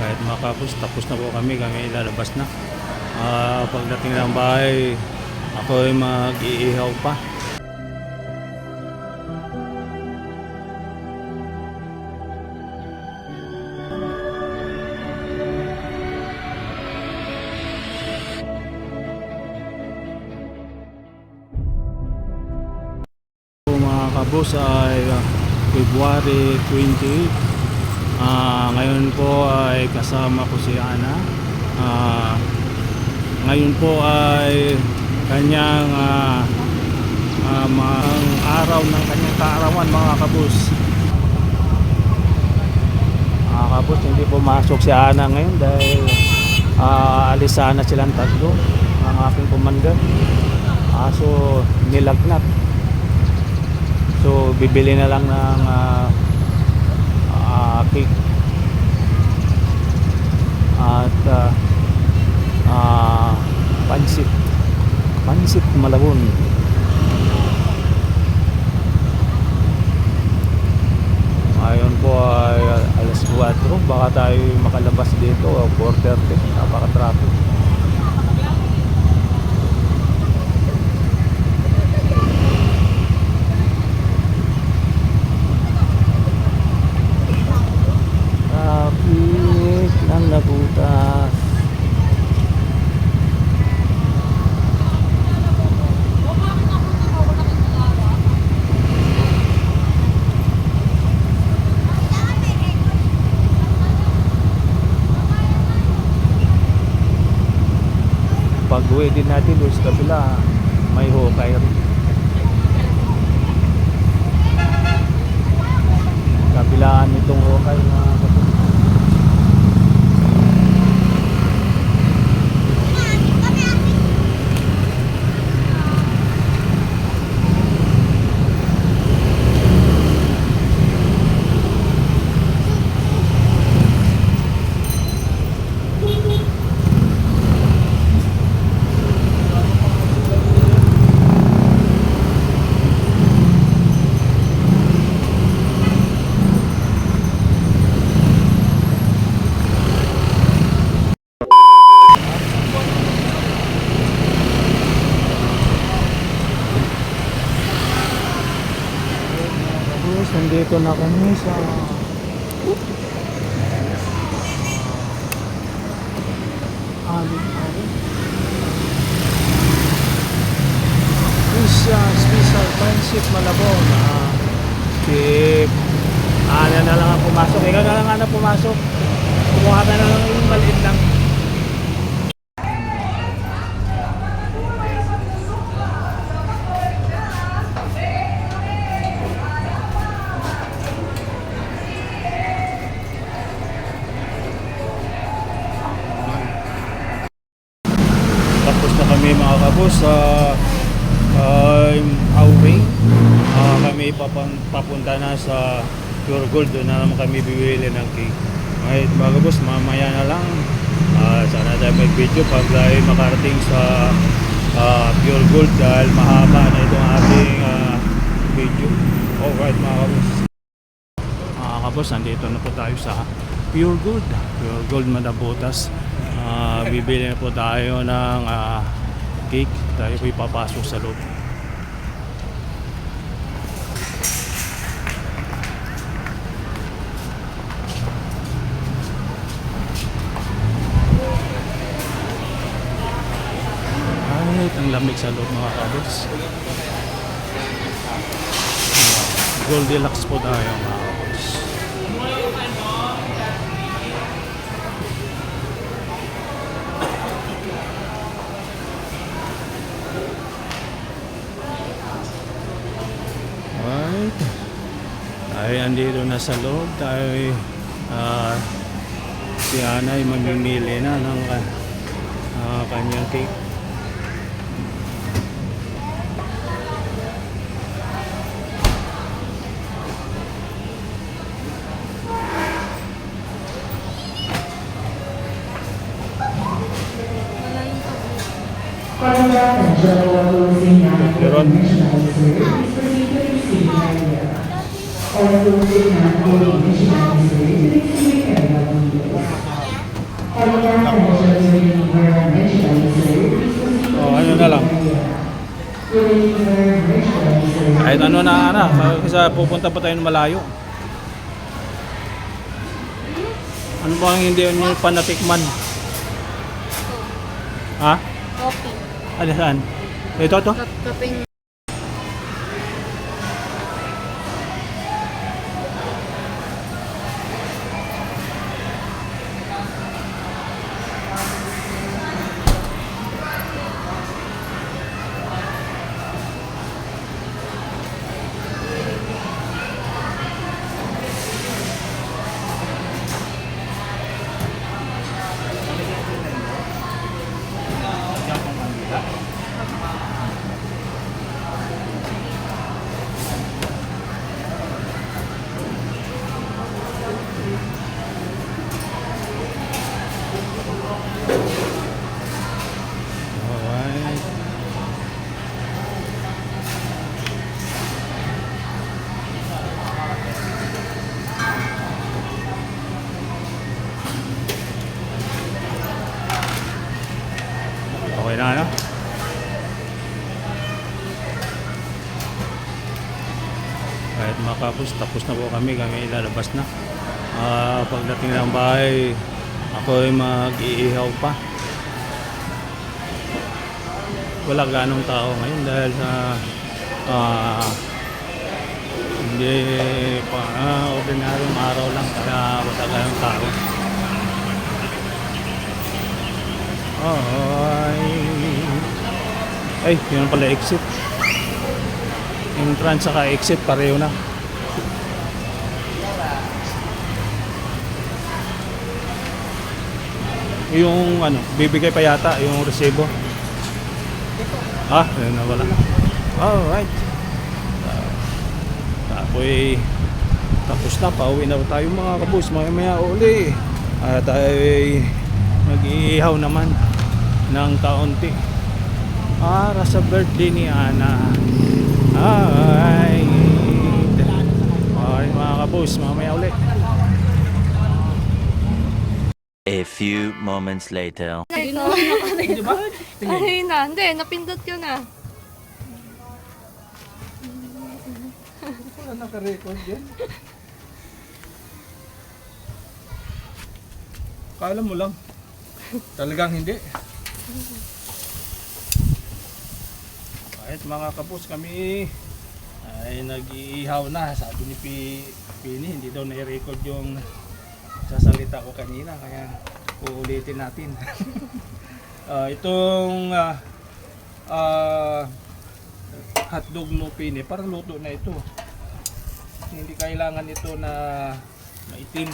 Alright mga kapos, tapos na po kami lalabas na. Pagdating ng bahay, ako ay mag-iihaw pa. Mga kabos ay February 28. Ngayon po ay kasama ko si Ana. Ngayon po ay kanyang araw ng kanyang kaarawan mga kabos. Mga kabos, hindi pumasok si Ana ngayon dahil alis sana silang tatlo ng aking kumandan. So nilagnat. So bibili na lang ng cake at pansit Malabon. Ngayon po ay alas 4, baka tayo makalabas dito 4:30, napaka-traffic. Ng nabutas. Pag-uwi din natin doon sa kabila, may hukay rin. Kabilaan itong hukay na nandito na kami sa special friendship Malabon. Ana na lang ang pumasok, ikaw na lang Ana pumasok, kumuha ka na lang yung maliit lang. Tapos na kami mga kabos sa outing. Kami papunta na sa Pure Gold. Doon na naman kami bibili ng cake. Ngayon mga kabos, mamaya na lang sana tayo may video pag tayo makarating sa Pure Gold dahil mahaba na itong ating video. Alright mga kabos, nandito na po tayo sa Pure Gold Manabutas. Bibili na po tayo ng cake. Tayo po ipapasok sa loob. Ay, ang lamig sa loob mga kabos. Goldilocks po tayo mga kabos. Ay, andito na sa loob tayo. Si Ana ay mamimili na ng kanyang cake. Meron. Oh, ano na lang. Kahit ano na anak, kasi pupunta pa tayo ng malayo. Ano ba ang hindi nyo pa natikman? Ha? Coffee. Ano saan? Ito to? Kaping. Alright. Okay na ano? Kahit makapos, tapos na po kami lalabas na. Pagdating ng bahay, ako ay mag-iihaw pa. Wala ganong tao ngayon dahil sa hindi pa ordinaryong araw lang, kaya wala ganong tao. Ay, yun pala exit. Entrance saka exit pareho na. Yung ano, bibigay pa yata yung resibo. Ayun na wala. Alright. Tapos na, pauwi na tayo mga kabus. Maya uli. Tayo mag-iihaw naman ng kaunti para sa birthday ni Ana. Alright mga kabus, mamaya uli. A few moments later. Diba? Ay na, hindi. Napindot ko na. Wala naka-record yan. Kala mo lang. Talagang hindi. Kahit mga kapos kami ay nag-iihaw na. Sabi ni Pini, hindi daw na-record yung sasalita ko kanina. Kaya uulitin natin. Itong hotdog mo Pini, parang luto na ito. Hindi kailangan ito na maitim.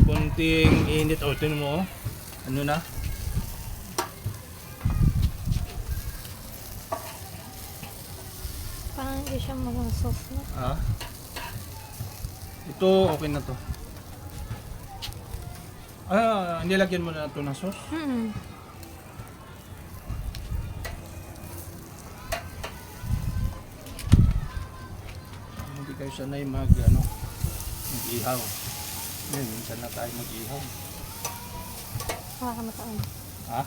Kunting init. Ito mo. Ano na? Parang hindi siya mga-sauce na. Ito okay na to. Nilagyan mo na ito ng sauce. Hindi kayo sanay mag-ihaw. Ngayon, minsan na tayo mag-ihaw. Baka mataan. Ha?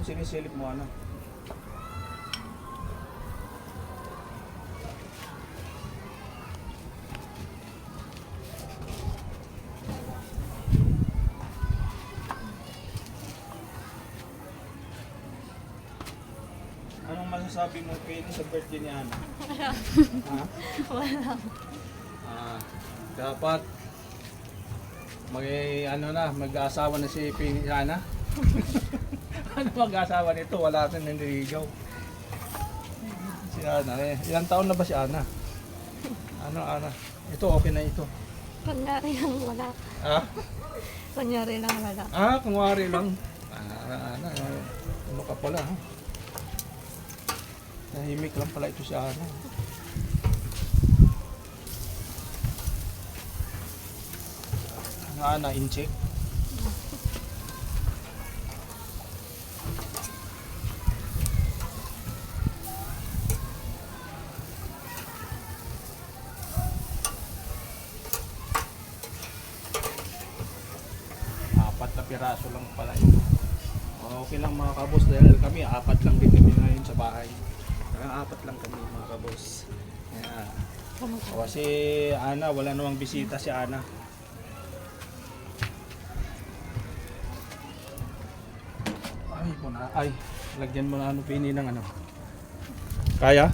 Sinisilip mo ano? Anong masasabi mo Pini sa birthday ni Ana? Ha? Wala. Dapat mag-asawa na si Pini Ana. Ano mag-asawa nito? Wala rin naniligaw. Si Ana ilang taon na ba si Ana? Ana? Ito okay na ito. Kunyari lang wala. Ha? Kunyari lang wala. Kunwari lang. Ano ka pala, ha? Tahimik lang pala ito si Ana. Ana, in-check. Apat na piraso lang pala ito. Okay lang mga kabos dahil kami apat lang din kami ngayon sa bahay. Apat lang kami mga kabos. Ayan. Kasi Ana, wala namang bisita si Ana. Ay, lagyan mo na ano pini ng ano. Kaya?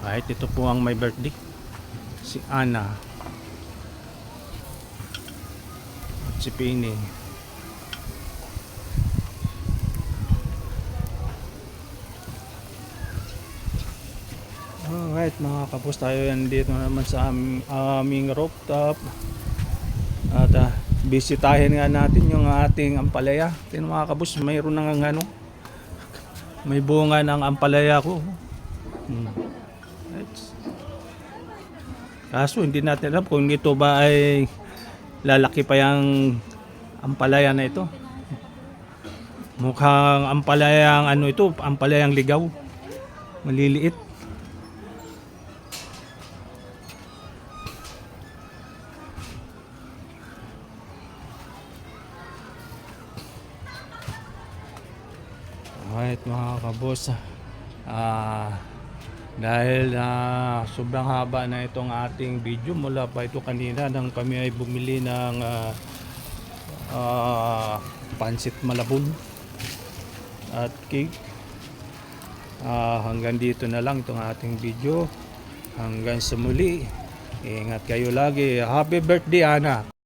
Kahit ito po ang may birthday. Si Ana. At si Pini. Alright mga kapos, tayo yan dito naman sa aming rooftop. At bisitahin nga natin yung ating ampalaya. Tingnan mga kapos, mayroon nang ano, may bunga ng ampalaya ko. Right. Kaso hindi natin alam kung ito ba ay lalaki pa yung ampalaya na ito. Mukhang ampalayang ano ito, ampalayang ligaw. Maliliit. Alright mga kabos, dahil sobrang haba na itong ating video, mula pa ito kanina nang kami ay bumili ng pansit malabon at cake. Hanggang dito na lang itong ating video. Hanggang sa muli, ingat kayo lagi. Happy birthday Ana!